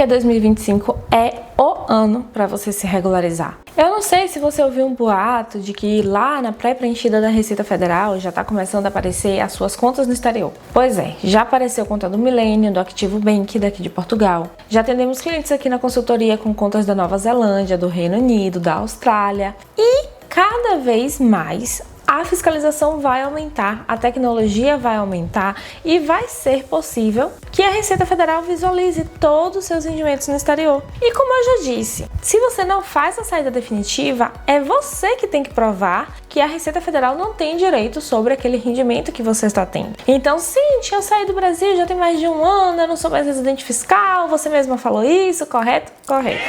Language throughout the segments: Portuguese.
Porque 2025 é o ano para você se regularizar. Eu não sei se você ouviu um boato de que lá na pré-preenchida da Receita Federal já está começando a aparecer as suas contas no exterior. Pois é, já apareceu conta do Millennium, do Activo Bank daqui de Portugal. Já atendemos clientes aqui na consultoria com contas da Nova Zelândia, do Reino Unido, da Austrália e cada vez mais a fiscalização vai aumentar, a tecnologia vai aumentar e vai ser possível que a Receita Federal visualize todos os seus rendimentos no exterior. E como eu já disse, se você não faz a saída definitiva, é você que tem que provar que a Receita Federal não tem direito sobre aquele rendimento que você está tendo. Então, Cintia, eu saí do Brasil já tem mais de um ano, eu não sou mais residente fiscal, você mesma falou isso, correto? Correto.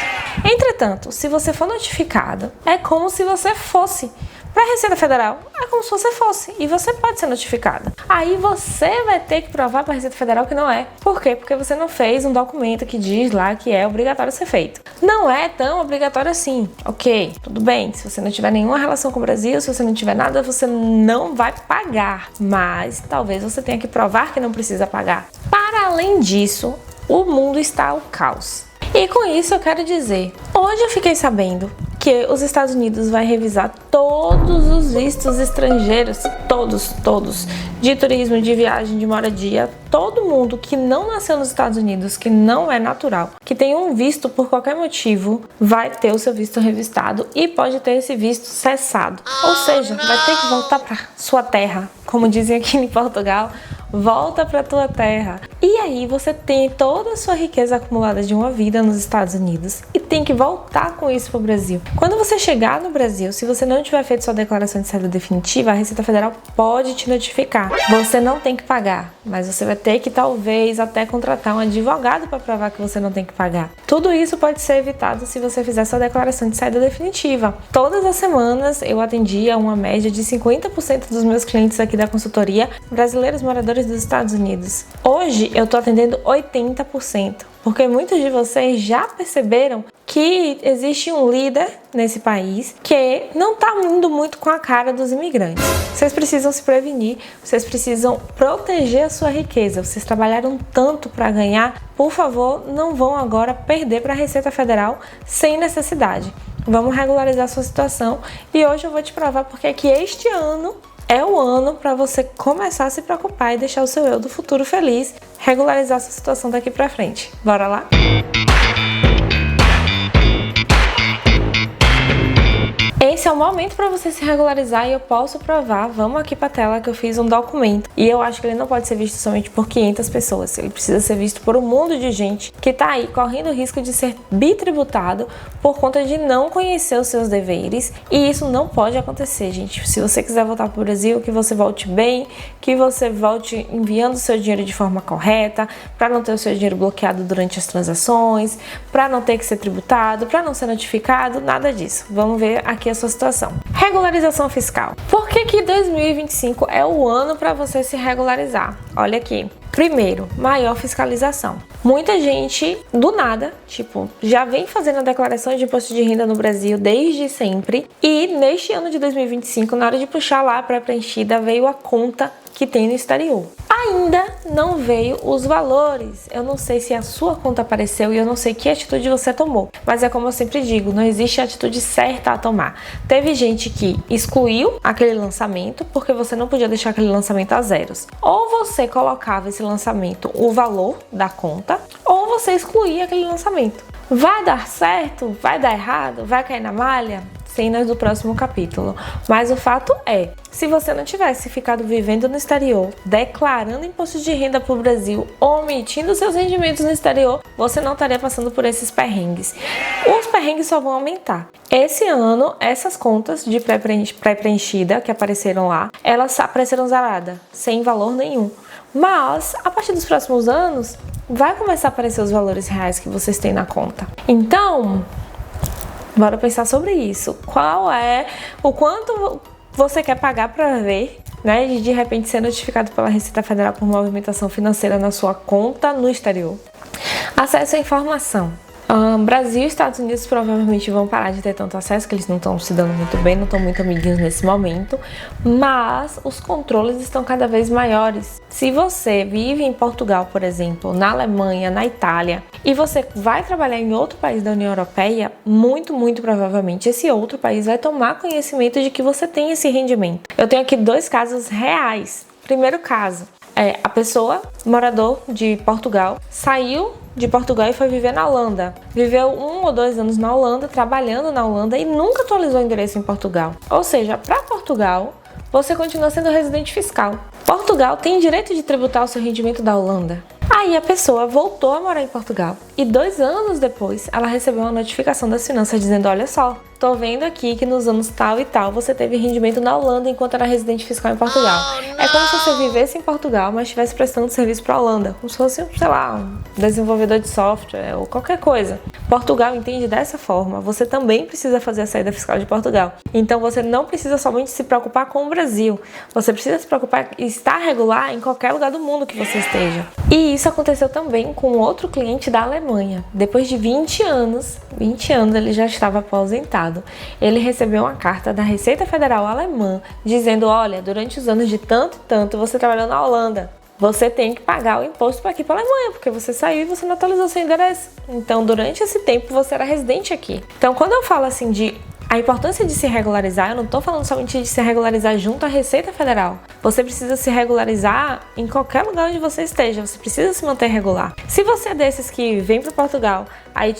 Entretanto, se você for notificado, é como se você fosse. Para a Receita Federal, é como se você fosse e você pode ser notificada. Aí você vai ter que provar para a Receita Federal que não é. Por quê? Porque você não fez um documento que diz lá que é obrigatório ser feito. Não é tão obrigatório assim. Ok, tudo bem. Se você não tiver nenhuma relação com o Brasil, se você não tiver nada, você não vai pagar. Mas talvez você tenha que provar que não precisa pagar. Para além disso, o mundo está ao caos. E com isso eu quero dizer, hoje eu fiquei sabendo que os Estados Unidos vai revisar todos os vistos estrangeiros, todos, de turismo, de viagem, de moradia, todo mundo que não nasceu nos Estados Unidos, que não é natural, que tem um visto por qualquer motivo, vai ter o seu visto revistado e pode ter esse visto cessado. Ou seja, vai ter que voltar para sua terra, como dizem aqui em Portugal, volta para tua terra. E aí você tem toda a sua riqueza acumulada de uma vida nos Estados Unidos e tem que voltar com isso para o Brasil. Quando você chegar no Brasil, se você não tiver feito sua declaração de saída definitiva, a Receita Federal pode te notificar. Você não tem que pagar, mas você vai ter que talvez até contratar um advogado para provar que você não tem que pagar. Tudo isso pode ser evitado se você fizer sua declaração de saída definitiva. Todas as semanas eu atendia uma média de 50% dos meus clientes aqui da consultoria brasileiros moradores dos Estados Unidos. Hoje eu tô atendendo 80%, porque muitos de vocês já perceberam que existe um líder nesse país que não tá indo muito com a cara dos imigrantes. Vocês precisam se prevenir, vocês precisam proteger a sua riqueza. Vocês trabalharam tanto para ganhar, por favor, não vão agora perder para a Receita Federal sem necessidade. Vamos regularizar a sua situação e hoje eu vou te provar porque é que este ano é o ano para você começar a se preocupar e deixar o seu eu do futuro feliz, regularizar essa situação daqui para frente. Bora lá? Esse é o momento para você se regularizar e eu posso provar. Vamos aqui para a tela que eu fiz um documento e eu acho que ele não pode ser visto somente por 500 pessoas. Ele precisa ser visto por um mundo de gente que está aí correndo o risco de ser bitributado por conta de não conhecer os seus deveres e isso não pode acontecer, gente. Se você quiser voltar para o Brasil, que você volte bem, que você volte enviando o seu dinheiro de forma correta, para não ter o seu dinheiro bloqueado durante as transações, para não ter que ser tributado, para não ser notificado, nada disso. Vamos ver aqui a sua situação. Regularização fiscal. Por que 2025 é o ano para você se regularizar? Olha aqui. Primeiro, maior fiscalização. Muita gente, do nada, já vem fazendo a declaração de imposto de renda no Brasil desde sempre e neste ano de 2025, na hora de puxar lá para preenchida, veio a conta que tem no exterior. Ainda não veio os valores. Eu não sei se a sua conta apareceu e eu não sei que atitude você tomou. Mas é como eu sempre digo, não existe atitude certa a tomar. Teve gente que excluiu aquele lançamento porque você não podia deixar aquele lançamento a zeros. Ou você colocava esse lançamento, o valor da conta, ou você excluía aquele lançamento. Vai dar certo? Vai dar errado? Vai cair na malha? Cenas do próximo capítulo. Mas o fato é, se você não tivesse ficado vivendo no exterior, declarando imposto de renda para o Brasil, omitindo seus rendimentos no exterior, você não estaria passando por esses perrengues. Os perrengues só vão aumentar. Esse ano, essas contas de pré-preenchida que apareceram lá, elas apareceram zeradas, sem valor nenhum. Mas, a partir dos próximos anos, vai começar a aparecer os valores reais que vocês têm na conta. Então, bora pensar sobre isso. Qual é o quanto você quer pagar para ver, né, de repente ser notificado pela Receita Federal por movimentação financeira na sua conta no exterior? Acesso à informação. Brasil e Estados Unidos provavelmente vão parar de ter tanto acesso, que eles não estão se dando muito bem, não estão muito amiguinhos nesse momento, mas os controles estão cada vez maiores. Se você vive em Portugal, por exemplo, na Alemanha, na Itália, e você vai trabalhar em outro país da União Europeia, muito provavelmente esse outro país vai tomar conhecimento de que você tem esse rendimento. Eu tenho aqui 2 casos reais. Primeiro caso, a pessoa, morador de Portugal, saiu de Portugal e foi viver na Holanda. Viveu 1 ou 2 anos na Holanda, trabalhando na Holanda e nunca atualizou o endereço em Portugal. Ou seja, para Portugal, você continua sendo residente fiscal. Portugal tem direito de tributar o seu rendimento da Holanda. Aí a pessoa voltou a morar em Portugal e 2 anos depois ela recebeu uma notificação das finanças dizendo: olha só, tô vendo aqui que nos anos tal e tal você teve rendimento na Holanda enquanto era residente fiscal em Portugal. É como se você vivesse em Portugal, mas estivesse prestando serviço para a Holanda, como se fosse, sei lá, um desenvolvedor de software ou qualquer coisa. Portugal entende dessa forma. Você também precisa fazer a saída fiscal de Portugal. Então você não precisa somente se preocupar com o Brasil. Você precisa se preocupar em estar regular em qualquer lugar do mundo que você esteja. E isso aconteceu também com outro cliente da Alemanha. Depois de 20 anos ele já estava aposentado. Ele recebeu uma carta da Receita Federal alemã dizendo: olha, durante os anos de tanto você trabalhou na Holanda. Você tem que pagar o imposto para aqui para a Alemanha, porque você saiu e você não atualizou seu endereço. Então, durante esse tempo, você era residente aqui. Então, quando eu falo assim de a importância de se regularizar, eu não estou falando somente de se regularizar junto à Receita Federal. Você precisa se regularizar em qualquer lugar onde você esteja. Você precisa se manter regular. Se você é desses que vem para Portugal, aí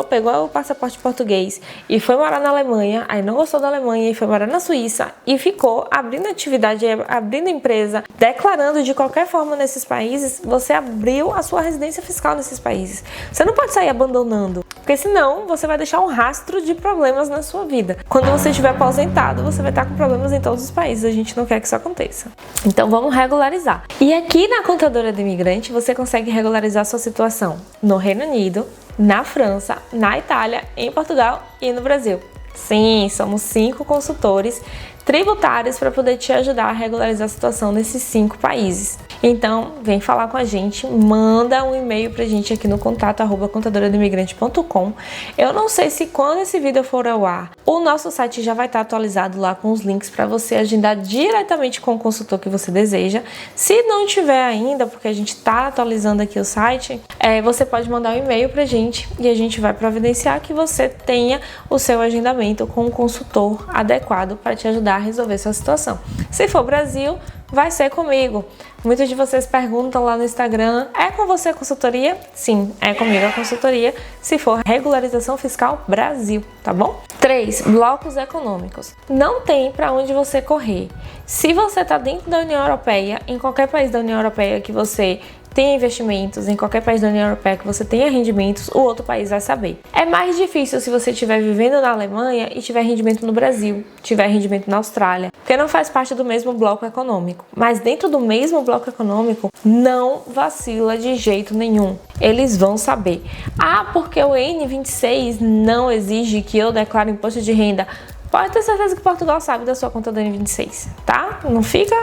pegou o passaporte português e foi morar na Alemanha, aí não gostou da Alemanha e foi morar na Suíça e ficou abrindo atividade, abrindo empresa, declarando de qualquer forma nesses países, você abriu a sua residência fiscal nesses países. Você não pode sair abandonando, porque senão você vai deixar um rastro de problemas na sua vida. Quando você estiver aposentado, você vai estar com problemas em todos os países. A gente não quer que isso aconteça. Então vamos regularizar. E aqui na Contadora do Imigrante, você consegue regularizar a sua situação no Reino Unido, na França, na Itália, em Portugal e no Brasil. Sim, somos 5 consultores tributários para poder te ajudar a regularizar a situação nesses 5 países. Então, vem falar com a gente, manda um e-mail pra gente aqui no contato@contadoradoimigrante.com. Eu não sei se quando esse vídeo for ao ar, o nosso site já vai estar atualizado lá com os links para você agendar diretamente com o consultor que você deseja. Se não tiver ainda, porque a gente está atualizando aqui o site, você pode mandar um e-mail pra gente e a gente vai providenciar que você tenha o seu agendamento com um consultor adequado para te ajudar a resolver sua situação. Se for Brasil, vai ser comigo. Muitos de vocês perguntam lá no Instagram: é com você a consultoria? Sim, é comigo a consultoria, se for regularização fiscal Brasil, tá bom? 3. Blocos econômicos. Não tem para onde você correr. Se você está dentro da União Europeia, em qualquer país da União Europeia que você tenha investimentos, em qualquer país da União Europeia que você tenha rendimentos, o outro país vai saber. É mais difícil se você estiver vivendo na Alemanha e tiver rendimento no Brasil, tiver rendimento na Austrália, porque não faz parte do mesmo bloco econômico. Mas dentro do mesmo bloco econômico, não vacila de jeito nenhum. Eles vão saber. Ah, porque o N26 não exige que eu declare imposto de renda. Pode ter certeza que Portugal sabe da sua conta do N26, tá? Não fica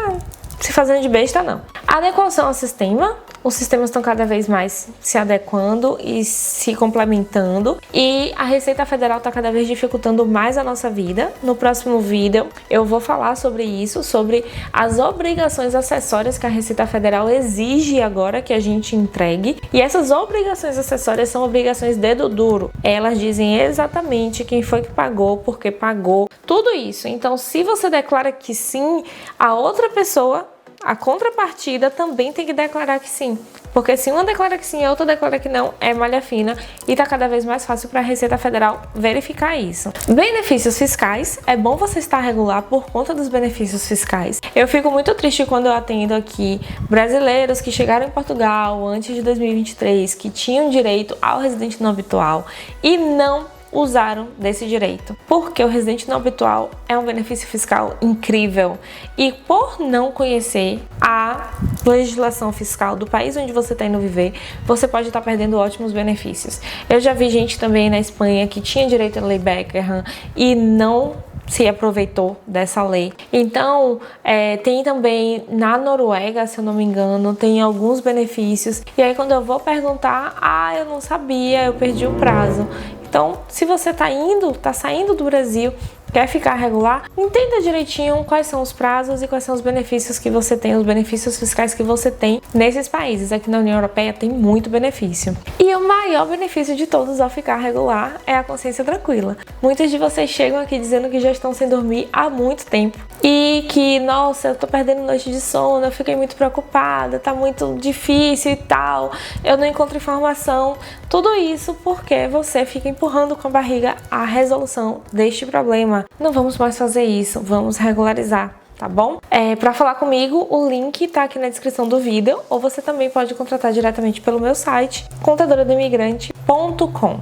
se fazendo de besta, não. Adequação ao sistema. Os sistemas estão cada vez mais se adequando e se complementando. E a Receita Federal está cada vez dificultando mais a nossa vida. No próximo vídeo eu vou falar sobre isso, sobre as obrigações acessórias que a Receita Federal exige agora que a gente entregue. E essas obrigações acessórias são obrigações dedo duro. Elas dizem exatamente quem foi que pagou, por que pagou, tudo isso. Então, se você declara que sim, a outra pessoa, a contrapartida, também tem que declarar que sim. Porque se uma declara que sim e a outra declara que não, é malha fina e tá cada vez mais fácil para a Receita Federal verificar isso. Benefícios fiscais. É bom você estar regular por conta dos benefícios fiscais. Eu fico muito triste quando eu atendo aqui brasileiros que chegaram em Portugal antes de 2023, que tinham direito ao residente não habitual e não usaram desse direito, porque o residente não habitual é um benefício fiscal incrível e por não conhecer a legislação fiscal do país onde você está indo viver, você pode estar perdendo ótimos benefícios. Eu já vi gente também na Espanha que tinha direito a lei Beckham e não se aproveitou dessa lei. Então, tem também na Noruega, se eu não me engano, tem alguns benefícios. E aí quando eu vou perguntar, eu não sabia, eu perdi o prazo. Então, se você tá saindo do Brasil, quer ficar regular, entenda direitinho quais são os prazos e quais são os benefícios que você tem, os benefícios fiscais que você tem nesses países. Aqui na União Europeia tem muito benefício. E o maior benefício de todos ao ficar regular é a consciência tranquila. Muitos de vocês chegam aqui dizendo que já estão sem dormir há muito tempo e que, nossa, eu tô perdendo noite de sono, eu fiquei muito preocupada, tá muito difícil e tal, eu não encontro informação. Tudo isso porque você fica empurrando com a barriga a resolução deste problema. Não vamos mais fazer isso, vamos regularizar, tá bom? Para falar comigo, o link tá aqui na descrição do vídeo, ou você também pode contratar diretamente pelo meu site, contadoradoimigrante.com.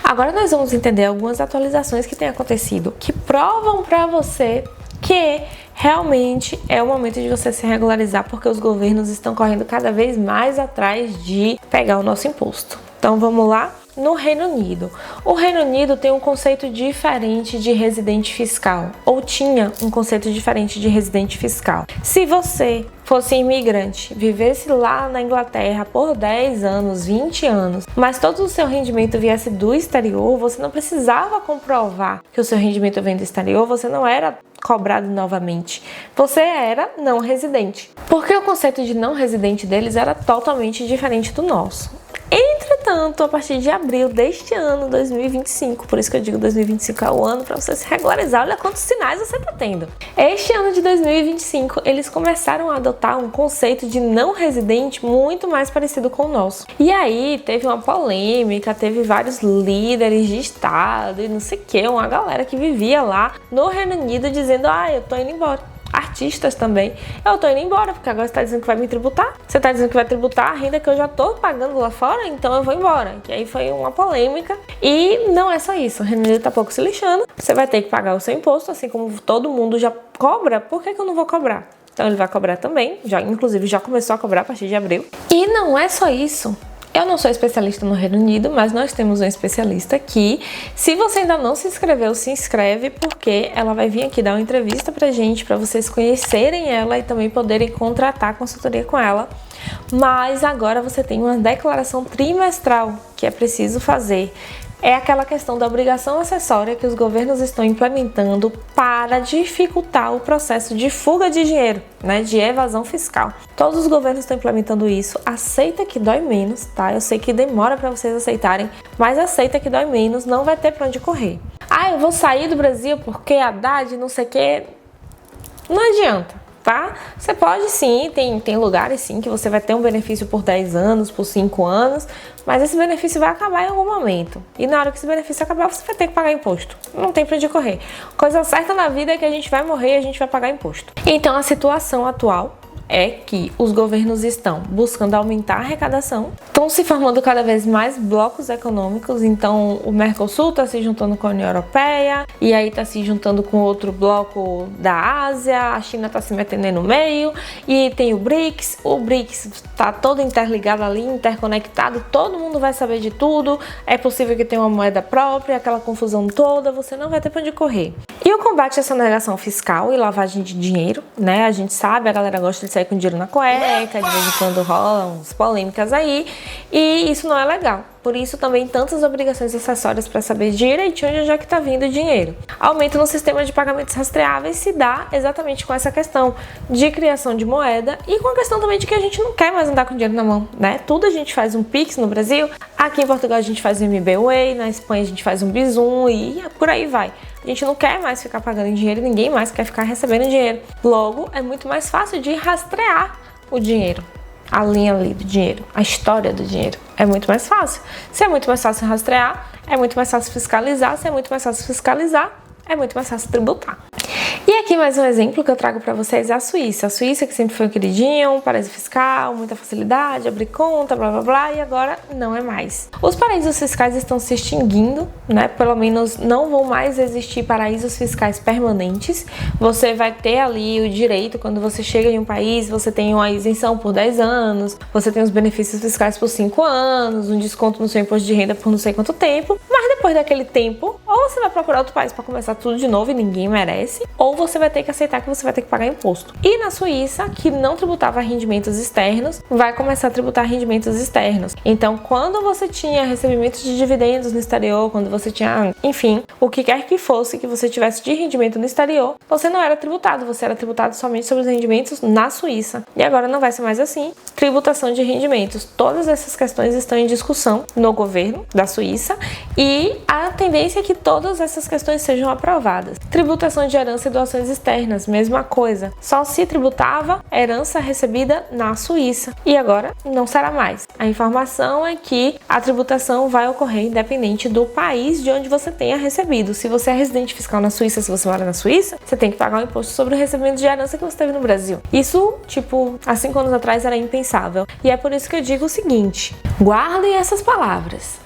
Agora nós vamos entender algumas atualizações que têm acontecido, que provam para você que realmente é o momento de você se regularizar, porque os governos estão correndo cada vez mais atrás de pegar o nosso imposto. Então vamos lá? No Reino Unido. O Reino Unido tem um conceito diferente de residente fiscal, ou tinha um conceito diferente de residente fiscal. Se você fosse imigrante, vivesse lá na Inglaterra por 10 anos, 20 anos, mas todo o seu rendimento viesse do exterior, você não precisava comprovar que o seu rendimento vem do exterior, você não era cobrado novamente. Você era não residente. Porque o conceito de não residente deles era totalmente diferente do nosso. Entretanto, a partir de abril deste ano, 2025, por isso que eu digo 2025 é o ano para você se regularizar, olha quantos sinais você está tendo. Este ano de 2025, eles começaram a adotar um conceito de não residente muito mais parecido com o nosso. E aí, teve uma polêmica, teve vários líderes de estado e não sei o que, uma galera que vivia lá no Reino Unido dizendo, eu tô indo embora. Artistas também, eu tô indo embora, porque agora você tá dizendo que vai me tributar, você tá dizendo que vai tributar a renda que eu já tô pagando lá fora, então eu vou embora. Que aí foi uma polêmica, e não é só isso, o Reino Unido tá pouco se lixando, você vai ter que pagar o seu imposto, assim como todo mundo já cobra, por que eu não vou cobrar? Então ele vai cobrar também, inclusive já começou a cobrar a partir de abril. E não é só isso. Eu não sou especialista no Reino Unido, mas nós temos um especialista aqui. Se você ainda não se inscreveu, se inscreve, porque ela vai vir aqui dar uma entrevista pra gente, pra vocês conhecerem ela e também poderem contratar consultoria com ela. Mas agora você tem uma declaração trimestral que é preciso fazer. É aquela questão da obrigação acessória que os governos estão implementando para dificultar o processo de fuga de dinheiro, de evasão fiscal. Todos os governos estão implementando isso. Aceita que dói menos, tá? Eu sei que demora para vocês aceitarem, mas aceita que dói menos, não vai ter para onde correr. Eu vou sair do Brasil porque Haddad, não sei o que. Não adianta. Tá? Você pode sim, tem lugares sim que você vai ter um benefício por 10 anos, por 5 anos, mas esse benefício vai acabar em algum momento. E na hora que esse benefício acabar, você vai ter que pagar imposto. Não tem pra onde correr. Coisa certa na vida é que a gente vai morrer e a gente vai pagar imposto. Então a situação atual é que os governos estão buscando aumentar a arrecadação, estão se formando cada vez mais blocos econômicos, então o Mercosul está se juntando com a União Europeia, e aí está se juntando com outro bloco da Ásia, a China está se metendo aí no meio, e tem o BRICS está todo interligado ali, interconectado, todo mundo vai saber de tudo, é possível que tenha uma moeda própria, aquela confusão toda, você não vai ter para onde correr. E o combate a essa sonegação fiscal e lavagem de dinheiro, a gente sabe, a galera gosta de sair com dinheiro na cueca, de vez em quando rolam umas polêmicas aí, e isso não é legal. Por isso também tantas obrigações acessórias para saber direitinho de onde é que está vindo o dinheiro. Aumento no sistema de pagamentos rastreáveis se dá exatamente com essa questão de criação de moeda e com a questão também de que a gente não quer mais andar com dinheiro na mão, Tudo a gente faz um Pix no Brasil, aqui em Portugal a gente faz um MBWay, na Espanha a gente faz um Bizum e por aí vai. A gente não quer mais ficar pagando dinheiro, ninguém mais quer ficar recebendo dinheiro. Logo, é muito mais fácil de rastrear o dinheiro. A linha ali do dinheiro, a história do dinheiro. É muito mais fácil. Se é muito mais fácil rastrear, é muito mais fácil fiscalizar. Se é muito mais fácil fiscalizar, é muito mais fácil tributar. E aqui mais um exemplo que eu trago para vocês é a Suíça. A Suíça que sempre foi um queridinho, um paraíso fiscal, muita facilidade, abrir conta, blá blá blá, e agora não é mais. Os paraísos fiscais estão se extinguindo, Pelo menos não vão mais existir paraísos fiscais permanentes. Você vai ter ali o direito, quando você chega em um país, você tem uma isenção por 10 anos, você tem os benefícios fiscais por 5 anos, um desconto no seu imposto de renda por não sei quanto tempo, mas depois daquele tempo, ou você vai procurar outro país para começar tudo de novo e ninguém merece, ou você vai ter que aceitar que você vai ter que pagar imposto. E na Suíça, que não tributava rendimentos externos, vai começar a tributar rendimentos externos. Então, quando você tinha recebimento de dividendos no exterior, quando você tinha, enfim, o que quer que fosse que você tivesse de rendimento no exterior, você não era tributado, você era tributado somente sobre os rendimentos na Suíça. E agora não vai ser mais assim. Tributação de rendimentos. Todas essas questões estão em discussão no governo da Suíça e a tendência é que todas essas questões sejam aprovadas. Tributação de herança e doações externas, mesma coisa. Só se tributava herança recebida na Suíça e agora não será mais. A informação é que a tributação vai ocorrer independente do país de onde você tenha recebido. Se você é residente fiscal na Suíça, se você mora na Suíça, você tem que pagar o imposto sobre o recebimento de herança que você teve no Brasil. Isso, há 5 anos atrás era impensável. E é por isso que eu digo o seguinte: guardem essas palavras.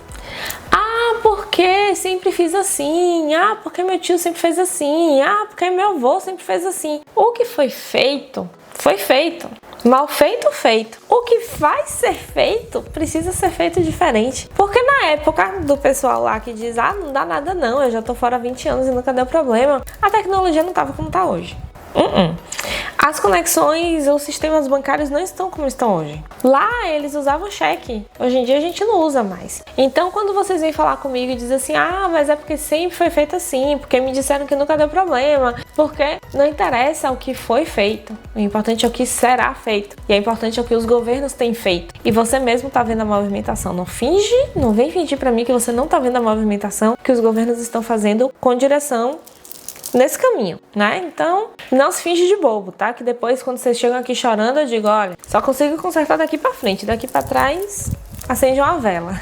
Ah, porque sempre fiz assim. Ah, porque meu tio sempre fez assim. Ah, porque meu avô sempre fez assim. O que foi feito, foi feito. Mal feito, feito. O que vai ser feito, precisa ser feito diferente. Porque na época do pessoal lá que diz, ah, não dá nada não, eu já tô fora há 20 anos e nunca deu problema, a tecnologia não tava como tá hoje. As conexões ou sistemas bancários não estão como estão hoje. Lá eles usavam cheque. Hoje em dia a gente não usa mais. Então quando vocês vêm falar comigo e dizem assim, ah, mas é porque sempre foi feito assim, porque me disseram que nunca deu problema, porque não interessa o que foi feito. O importante é o que será feito. E é importante é o que os governos têm feito. E você mesmo tá vendo a movimentação. Não vem fingir pra mim que você não tá vendo a movimentação que os governos estão fazendo com direção nesse caminho, né? Então, não se finge de bobo, tá? Que depois, quando vocês chegam aqui chorando, eu digo, olha, só consigo consertar daqui pra frente, daqui pra trás, acende uma vela.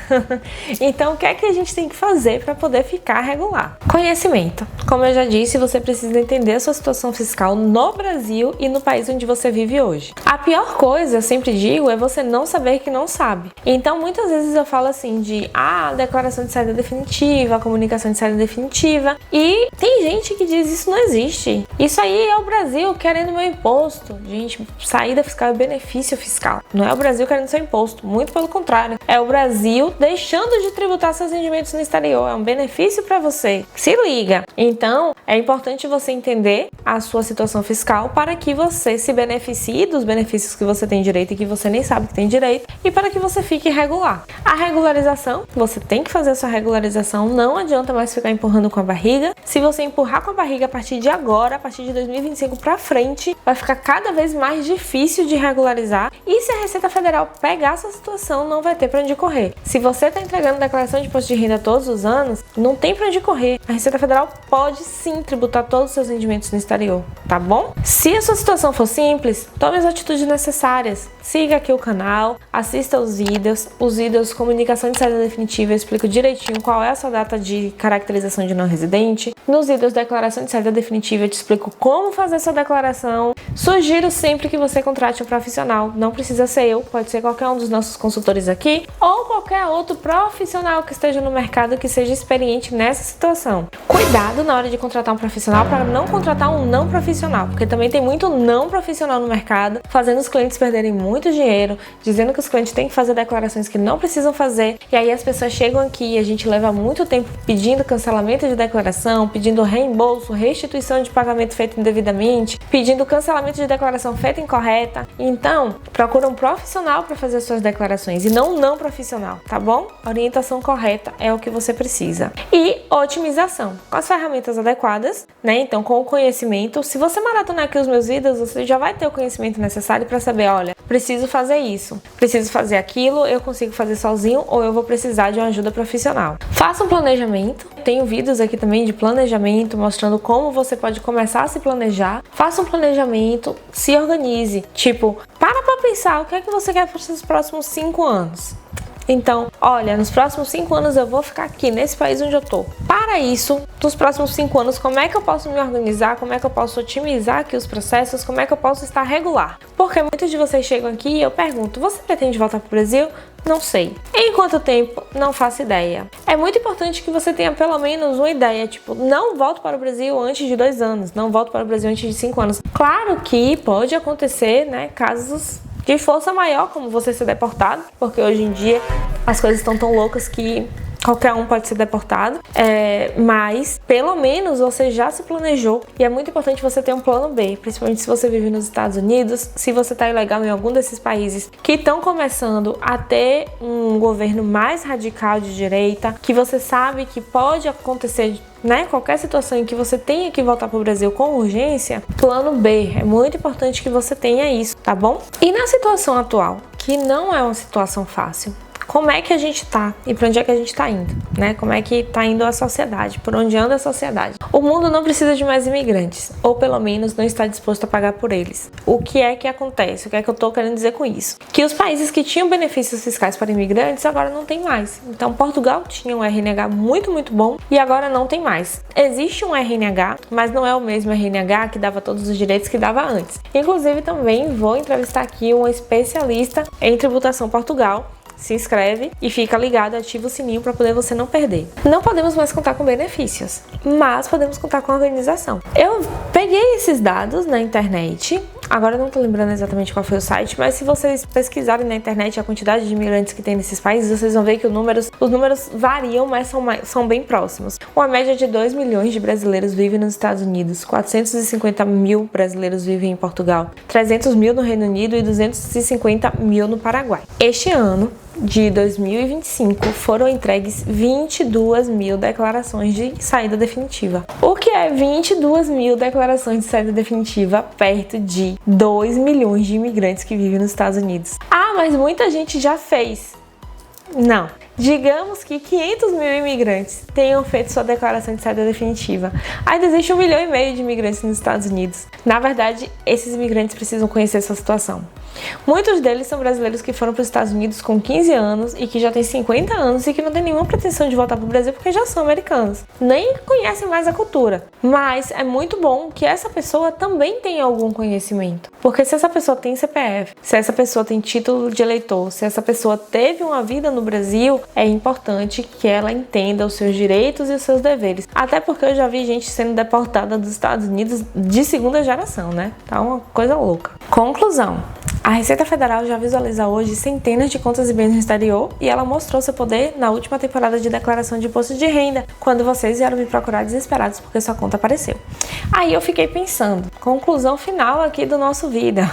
Então, o que é que a gente tem que fazer para poder ficar regular? Conhecimento. Como eu já disse, você precisa entender a sua situação fiscal no Brasil e no país onde você vive hoje. A pior coisa, eu sempre digo, é você não saber que não sabe. Então, muitas vezes eu falo assim de, declaração de saída definitiva, comunicação de saída definitiva, e tem gente que diz, isso não existe. Isso aí é o Brasil querendo meu imposto. Gente, saída fiscal é benefício fiscal. Não é o Brasil querendo seu imposto, muito pelo contrário. É o Brasil deixando de tributar seus rendimentos no exterior. É um benefício para você. Se liga. Então, é importante você entender a sua situação fiscal para que você se beneficie dos benefícios que você tem direito e que você nem sabe que tem direito e para que você fique regular. A regularização, você tem que fazer a sua regularização. Não adianta mais ficar empurrando com a barriga. Se você empurrar com a barriga a partir de agora, a partir de 2025 para frente, vai ficar cada vez mais difícil de regularizar. E se a Receita Federal pegar essa situação, não vai ter para onde correr. Se você está entregando declaração de imposto de renda todos os anos, não tem para onde correr. A Receita Federal pode sim tributar todos os seus rendimentos no exterior, tá bom? Se a sua situação for simples, tome as atitudes necessárias. Siga aqui o canal, assista os vídeos comunicação de saída definitiva, eu explico direitinho qual é a sua data de caracterização de não residente. Nos vídeos declaração de saída definitiva eu te explico como fazer essa declaração. Sugiro sempre que você contrate um profissional, não precisa ser eu, pode ser qualquer um dos nossos consultores aqui ou qualquer outro profissional que esteja no mercado que seja experiente nessa situação. Cuidado na hora de contratar um profissional para não contratar um não profissional, porque também tem muito não profissional no mercado, fazendo os clientes perderem muito dinheiro, dizendo que os clientes têm que fazer declarações que não precisam fazer, e aí as pessoas chegam aqui e a gente leva muito tempo pedindo cancelamento de declaração, pedindo reembolso, restituição de pagamento feito indevidamente, pedindo cancelamento de declaração feita incorreta. Então, procura um profissional para fazer as suas declarações e não profissional, tá bom? A orientação correta é o que você precisa. E otimização, com as ferramentas adequadas, né? Então, com o conhecimento, se você maratonar aqui os meus vídeos, você já vai ter o conhecimento necessário para saber, olha, preciso fazer isso, preciso fazer aquilo, eu consigo fazer sozinho ou eu vou precisar de uma ajuda profissional. Faça um planejamento. Tenho vídeos aqui também de planejamento, mostrando como você pode começar a se planejar. Faça um planejamento, se organize. Tipo, para pensar o que é que você quer para os seus próximos 5 anos. Então, olha, nos próximos 5 anos eu vou ficar aqui, nesse país onde eu tô. Para isso, nos próximos 5 anos, como é que eu posso me organizar? Como é que eu posso otimizar aqui os processos? Como é que eu posso estar regular? Porque muitos de vocês chegam aqui e eu pergunto, você pretende voltar para o Brasil? Não sei. Em quanto tempo? Não faço ideia. É muito importante que você tenha pelo menos uma ideia, tipo, não volto para o Brasil antes de 2 anos, não volto para o Brasil antes de 5 anos. Claro que pode acontecer, né, casos de força maior, como você ser deportado, porque hoje em dia as coisas estão tão loucas que qualquer um pode ser deportado, mas pelo menos você já se planejou e é muito importante você ter um plano B, principalmente se você vive nos Estados Unidos, se você está ilegal em algum desses países que estão começando a ter um governo mais radical de direita, que você sabe que pode acontecer, né, qualquer situação em que você tenha que voltar para o Brasil com urgência, plano B, é muito importante que você tenha isso, tá bom? E na situação atual, que não é uma situação fácil, como é que a gente tá e para onde é que a gente tá indo, né? Como é que tá indo a sociedade, por onde anda a sociedade? O mundo não precisa de mais imigrantes, ou pelo menos não está disposto a pagar por eles. O que é que acontece? O que é que eu tô querendo dizer com isso? Que os países que tinham benefícios fiscais para imigrantes agora não tem mais. Então Portugal tinha um RNH muito bom e agora não tem mais. Existe um RNH, mas não é o mesmo RNH que dava todos os direitos que dava antes. Inclusive também vou entrevistar aqui um especialista em tributação Portugal. Se inscreve e fica ligado, ativa o sininho para poder você não perder. Não podemos mais contar com benefícios, mas podemos contar com organização. Eu peguei esses dados na internet, agora eu não tô lembrando exatamente qual foi o site, mas se vocês pesquisarem na internet a quantidade de imigrantes que tem nesses países, vocês vão ver que os números variam, mas são bem próximos. Uma média de 2 milhões de brasileiros vivem nos Estados Unidos, 450 mil brasileiros vivem em Portugal, 300 mil no Reino Unido e 250 mil no Paraguai. Este ano de 2025 foram entregues 22 mil declarações de saída definitiva. O que é 22 mil declarações de saída definitiva perto de 2 milhões de imigrantes que vivem nos Estados Unidos? Ah, mas muita gente já fez. Não. Digamos que 500 mil imigrantes tenham feito sua declaração de saída definitiva. Ainda existe 1,5 milhão de imigrantes nos Estados Unidos. Na verdade, esses imigrantes precisam conhecer essa situação. Muitos deles são brasileiros que foram para os Estados Unidos com 15 anos e que já têm 50 anos e que não têm nenhuma pretensão de voltar para o Brasil porque já são americanos. Nem conhecem mais a cultura. Mas é muito bom que essa pessoa também tenha algum conhecimento. Porque se essa pessoa tem CPF, se essa pessoa tem título de eleitor, se essa pessoa teve uma vida no Brasil, é importante que ela entenda os seus direitos e os seus deveres. Até porque eu já vi gente sendo deportada dos Estados Unidos de segunda geração, né? Tá uma coisa louca. Conclusão. A Receita Federal já visualiza hoje centenas de contas e bens no exterior e ela mostrou seu poder na última temporada de declaração de imposto de renda, quando vocês vieram me procurar desesperados porque sua conta apareceu. Aí eu fiquei pensando, conclusão final aqui do nosso vídeo.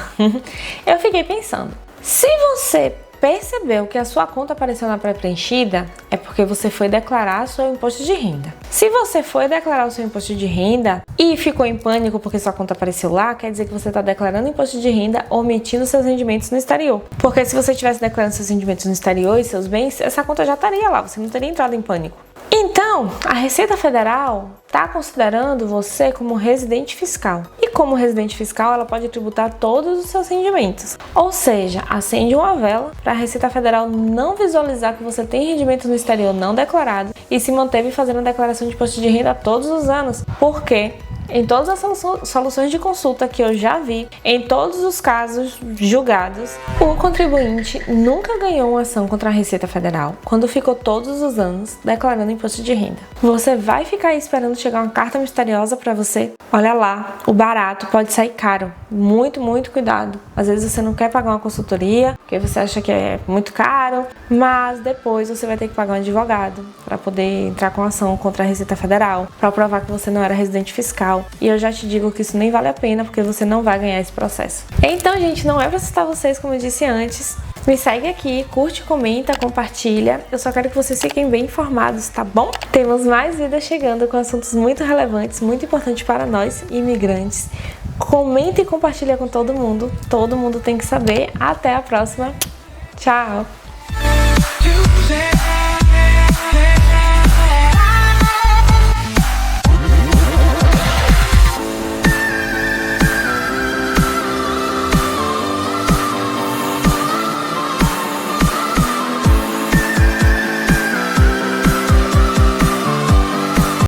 Eu fiquei pensando, se você percebeu que a sua conta apareceu na pré-preenchida, é porque você foi declarar seu imposto de renda. Se você foi declarar o seu imposto de renda e ficou em pânico porque sua conta apareceu lá, quer dizer que você está declarando imposto de renda omitindo seus rendimentos no exterior. Porque se você estivesse declarando seus rendimentos no exterior e seus bens, essa conta já estaria lá, você não teria entrado em pânico. Então, a Receita Federal está considerando você como residente fiscal. E como residente fiscal, ela pode tributar todos os seus rendimentos. Ou seja, acende uma vela para a Receita Federal não visualizar que você tem rendimentos no exterior não declarado e se manteve fazendo a declaração de imposto de renda todos os anos. Por quê? Em todas as soluções de consulta que eu já vi, em todos os casos julgados, o contribuinte nunca ganhou uma ação contra a Receita Federal quando ficou todos os anos declarando imposto de renda. Você vai ficar aí esperando chegar uma carta misteriosa para você? Olha lá, o barato pode sair caro. Muito cuidado. Às vezes você não quer pagar uma consultoria, porque você acha que é muito caro, mas depois você vai ter que pagar um advogado para poder entrar com ação contra a Receita Federal, para provar que você não era residente fiscal. E eu já te digo que isso nem vale a pena, porque você não vai ganhar esse processo. Então, gente, não é pra assustar vocês, como eu disse antes. Me segue aqui, curte, comenta, compartilha. Eu só quero que vocês fiquem bem informados, tá bom? Temos mais vídeos chegando com assuntos muito relevantes, muito importantes para nós, imigrantes. Comenta e compartilha com todo mundo tem que saber. Até a próxima. Tchau!